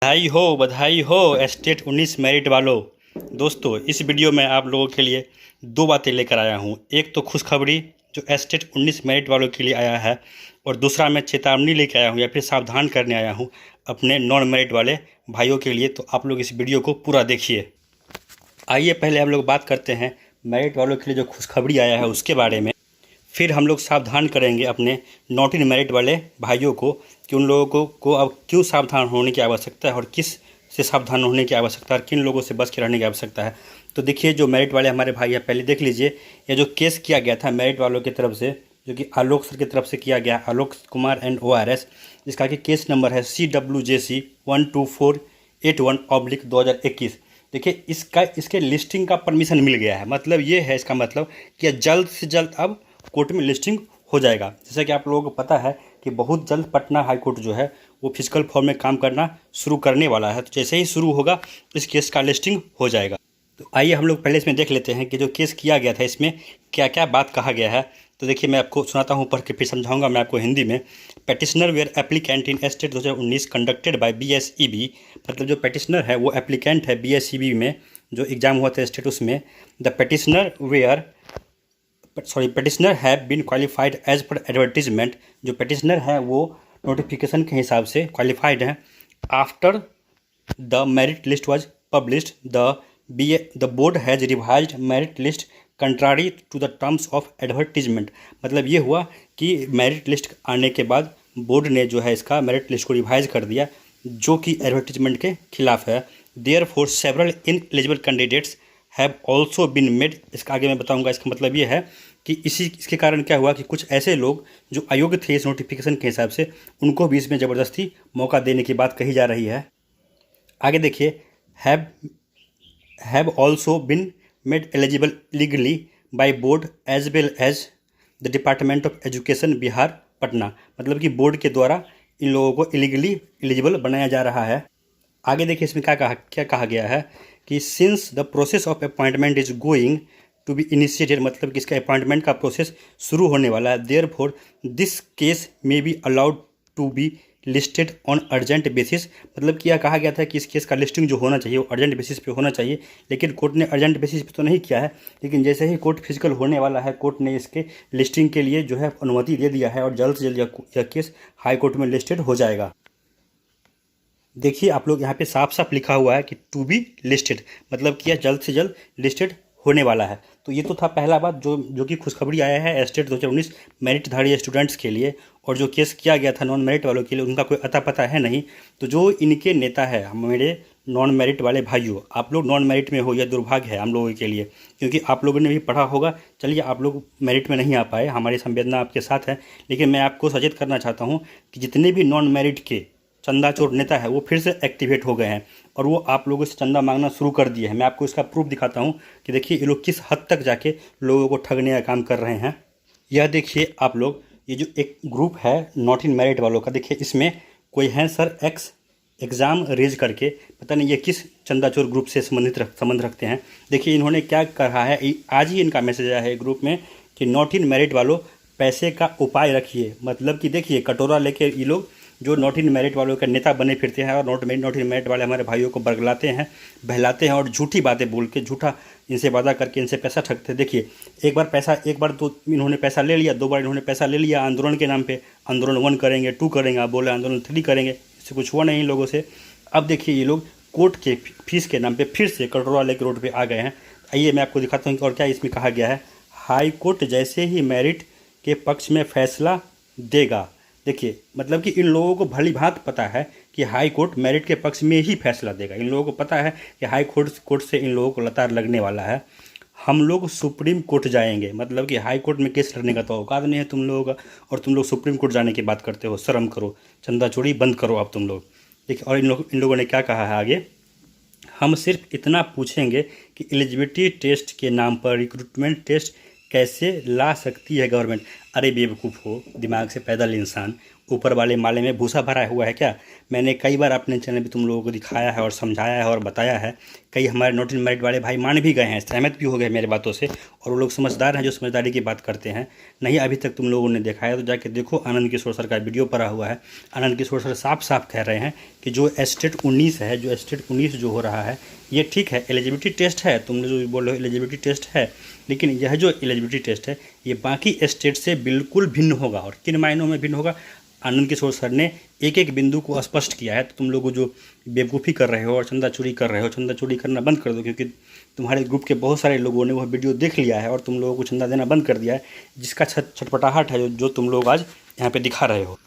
बधाई हो state 19 merit वालों। दोस्तों, इस वीडियो में आप लोगों के लिए दो बातें लेकर आया हूं। एक तो खुशखबरी जो स्टेट 19 मेरिट वालों के लिए आया है, और दूसरा मैं चेतावनी लेकर आया हूं या फिर सावधान करने आया हूं अपने नॉन मेरिट वाले भाइयों के लिए। तो आप लोग इस वीडियो को पूरा देखिए। आइए पहले हम लोग बात करते हैं मेरिट वालों के लिए जो खुशखबरी आया है उसके बारे में। फिर हम लोग सावधान करेंगे अपने नॉट इन मेरिट वाले भाइयों को कि उन लोगों को अब क्यों सावधान होने की आवश्यकता है और किस से सावधान होने की आवश्यकता है और किन लोगों से बच के रहने की आवश्यकता है। तो देखिए, जो मेरिट वाले हमारे भाई है, पहले देख लीजिए ये जो केस किया गया था मेरिट वालों की तरफ से, जो कि आलोक सर की तरफ से किया गया, आलोक कुमार एंड ORS, जिसका कि केस नंबर है CWJC 12481/2021। देखिए, इसके लिस्टिंग का परमिशन मिल गया है। मतलब ये है, इसका मतलब कि जल्द से जल्द अब कोर्ट में लिस्टिंग हो जाएगा। जैसा कि आप लोगों को पता है कि बहुत जल्द पटना हाई कोर्ट जो है वो फिजिकल फॉर्म में काम करना शुरू करने वाला है। तो जैसे ही शुरू होगा इस केस का लिस्टिंग हो जाएगा। तो आइए हम लोग पहले इसमें देख लेते हैं कि जो केस किया गया था इसमें क्या क्या बात कहा गया है। तो देखिए, मैं आपको सुनाता हूँ, पढ़ के फिर समझाऊंगा मैं आपको हिंदी में। Petitioner were applicant in state 2019 conducted by BSEB। मतलब जो पेटिशनर है वो एप्लीकेंट है BSEB में, जो एग्जाम हुआ था स्टेट, उसमें the petitioner have been qualified as per advertisement. जो पेटिशनर है वो नोटिफिकेशन के हिसाब से क्वालिफाइड हैं। After the merit list was published the board has revised merit list contrary to the terms of advertisement. मतलब ये हुआ कि मेरिट लिस्ट आने के बाद बोर्ड ने जो है इसका मेरिट लिस्ट को रिवाइज कर दिया, जो कि एडवर्टीजमेंट के खिलाफ है। Therefore several ineligible candidates have also been made. इसका आगे मैं बताऊंगा। इसका मतलब ये है कि इसके कारण क्या हुआ कि कुछ ऐसे लोग जो अयोग्य थे इस नोटिफिकेशन के हिसाब से, उनको भी इसमें ज़बरदस्ती मौका देने की बात कही जा रही है। आगे देखिए, have also been made eligible legally by board as well as the department of education Bihar Patna. मतलब कि बोर्ड के द्वारा इन लोगों को इलीगली एलिजिबल बनाया जा रहा है। आगे देखिए, इसमें क्या कहा गया है कि since the process of appointment is going to be initiated. मतलब कि इसका अपॉइंटमेंट का प्रोसेस शुरू होने वाला है। Therefore this case may be allowed to be listed on urgent basis. मतलब कि यह कहा गया था कि इस केस का लिस्टिंग जो होना चाहिए वो अर्जेंट बेसिस पे होना चाहिए, लेकिन कोर्ट ने अर्जेंट बेसिस पे तो नहीं किया है। लेकिन जैसे ही कोर्ट फिजिकल होने वाला है, कोर्ट ने इसके लिस्टिंग के लिए जो है अनुमति दे दिया है, और जल्द से जल्द यह केस हाई कोर्ट में लिस्टेड हो जाएगा। देखिए, आप लोग यहाँ पे साफ साफ लिखा हुआ है कि टू बी लिस्टेड, मतलब कि यह जल्द से जल्द लिस्टेड होने वाला है। तो ये तो था पहला बात जो कि खुशखबरी आया है स्टेट 2019 मेरिटधारी स्टूडेंट्स के लिए। और जो केस किया गया था नॉन मेरिट वालों के लिए, उनका कोई अता पता है नहीं। तो जो इनके नेता है, मेरे नॉन मेरिट वाले भाइयों, आप लोग नॉन मेरिट में हो, यह दुर्भाग्य है हम लोगों के लिए, क्योंकि आप लोगों ने भी पढ़ा होगा। चलिए, आप लोग मेरिट में नहीं आ पाए, हमारी संवेदना आपके साथ है, लेकिन मैं आपको सचेत करना चाहता हूँ कि जितने भी नॉन मेरिट के चंदा चोर नेता है वो फिर से एक्टिवेट हो गए हैं, और वो आप लोगों से चंदा मांगना शुरू कर दिए हैं। मैं आपको इसका प्रूफ दिखाता हूँ कि देखिए ये लोग किस हद तक जाके लोगों को ठगने का काम कर रहे हैं। यह देखिए आप लोग, ये जो एक ग्रुप है नॉट इन मेरिट वालों का, देखिए इसमें कोई है सर एक्स एग्ज़ाम रेज करके, पता नहीं ये किस चंदा चोर ग्रुप से संबंध रखते हैं। देखिए इन्होंने क्या कहा है, आज ही इनका मैसेज आया है ग्रुप में कि नॉट इन मेरिट वालों पैसे का उपाय रखिए। मतलब कि देखिए, कटोरा लेके ये लोग जो नॉट इन मेरिट वालों के नेता बने फिरते हैं, और नॉट इन मेरिट वाले हमारे भाइयों को बरगलाते हैं, बहलाते हैं, और झूठी बातें बोल के, झूठा इनसे वादा करके इनसे पैसा ठगते हैं। देखिए, एक बार तो इन्होंने पैसा ले लिया, 2 बार इन्होंने पैसा ले लिया आंदोलन के नाम पे। आंदोलन 1 करेंगे, 2 करेंगे, आप बोले आंदोलन 3 करेंगे, इससे कुछ हुआ नहीं इन लोगों से। अब देखिए ये लोग कोर्ट के फीस के नाम पे फिर से कटोरा लेके रोड पे आ गए हैं। आइए मैं आपको दिखाता हूँ और क्या इसमें कहा गया है। हाई कोर्ट जैसे ही मेरिट के पक्ष में फैसला देगा। देखिए, मतलब कि इन लोगों को भली भांति पता है कि हाई कोर्ट मेरिट के पक्ष में ही फैसला देगा। इन लोगों को पता है कि हाई कोर्ट से इन लोगों को लतार लगने वाला है। हम लोग सुप्रीम कोर्ट जाएंगे। मतलब कि हाई कोर्ट में केस लड़ने का तो औकात नहीं है तुम लोगों का, और तुम लोग सुप्रीम कोर्ट जाने की बात करते हो। शर्म करो, चंदा चोरी बंद करो अब तुम लोग। देखिए, और इन लोगों ने क्या कहा है आगे, हम सिर्फ इतना पूछेंगे कि एलिजिबिलिटी टेस्ट के नाम पर रिक्रूटमेंट टेस्ट कैसे ला सकती है गवर्नमेंट। अरे बेवकूफ़ हो, दिमाग से पैदल इंसान, ऊपर वाले माले में भूसा भरा हुआ है क्या? मैंने कई बार अपने चैनल पे तुम लोगों को दिखाया है और समझाया है और बताया है। कई हमारे नॉट इन मेरिट वाले भाई मान भी गए हैं, सहमत भी हो गए मेरी बातों से, और वो लोग समझदार हैं जो समझदारी की बात करते हैं। नहीं अभी तक तुम लोगों ने देखा है तो जाके देखो, आनंद किशोर सर का वीडियो पड़ा हुआ है। आनंद किशोर सर साफ साफ कह रहे हैं कि जो स्टेट 19 है, जो स्टेट 19 जो हो रहा है, ये ठीक है, एलिजिबिलिटी टेस्ट है। तुम जो बोल रहे हो एलिजिबिलिटी टेस्ट है, लेकिन यह जो एलिजिबिलिटी टेस्ट है ये बाकी स्टेट से बिल्कुल भिन्न होगा। और किन मायनों में भिन्न होगा? आनंद किशोर सर ने एक एक बिंदु को स्पष्ट किया है। तो तुम लोग जो बेवकूफ़ी कर रहे हो और चंदा चोरी कर रहे हो, चंदा चोरी करना बंद कर दो, क्योंकि तुम्हारे ग्रुप के बहुत सारे लोगों ने वह वीडियो देख लिया है और तुम लोगों को चंदा देना बंद कर दिया है, जिसका छटपटाहट है जो तुम लोग आज यहाँ पे दिखा रहे हो।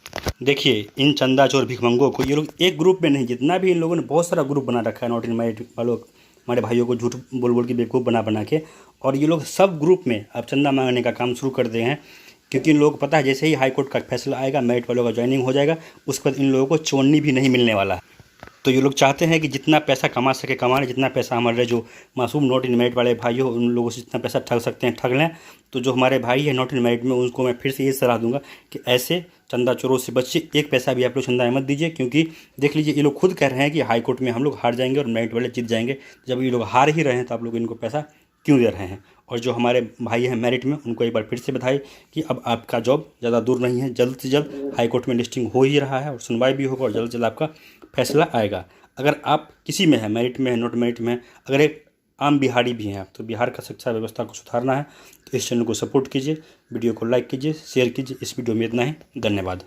देखिए, इन चंदा चोर भिखमंगों को ये लोग एक ग्रुप में नहीं, जितना भी इन लोगों ने बहुत सारा ग्रुप बना रखा है नॉट इन मेरिट वालों, हमारे भाइयों को झूठ बोल बोल के बेवकूफ़ बना के, और ये लोग सब ग्रुप में अब चंदा मांगने का काम शुरू कर दिए हैं। क्योंकि इन लोगों को पता है जैसे ही हाई कोर्ट का फैसला आएगा, मेरिट वालों का ज्वाइनिंग हो जाएगा, उसके बाद इन लोगों को चोन्नी भी नहीं मिलने वाला है। तो ये लोग चाहते हैं कि जितना पैसा कमा सके कमा लें, जितना पैसा हमारे जो मासूम नॉट इन मेरिट वाले भाई हो उन लोगों से जितना पैसा ठग सकते हैं ठग लें। तो जो हमारे भाई है नॉट इन मेरिट में, उनको मैं फिर से ये सलाह दूंगा कि ऐसे चंदा चोरों से बचिए, एक पैसा भी आप लोग चंदा मत दीजिए। क्योंकि देख लीजिए, ये लोग खुद कह रहे हैं कि हाई कोर्ट में हम लोग हार जाएंगे और मेरिट वाले जीत जाएंगे। जब ये लोग हार ही रहे हैं तो आप लोग इनको पैसा क्यों दे रहे हैं? और जो हमारे भाई हैं मेरिट में, उनको एक बार फिर से बधाई कि अब आपका जॉब ज़्यादा दूर नहीं है, जल्द से जल्द हाई कोर्ट में लिस्टिंग हो ही रहा है और सुनवाई भी होगा और जल्द से जल्द आपका फैसला आएगा। अगर आप किसी में है, मेरिट में है, नॉट मेरिट में है, अगर एक आम बिहारी भी हैं आप, तो बिहार का शिक्षा व्यवस्था को सुधारना है तो इस चैनल को सपोर्ट कीजिए, वीडियो को लाइक कीजिए, शेयर कीजिए। इस वीडियो में इतना ही, धन्यवाद।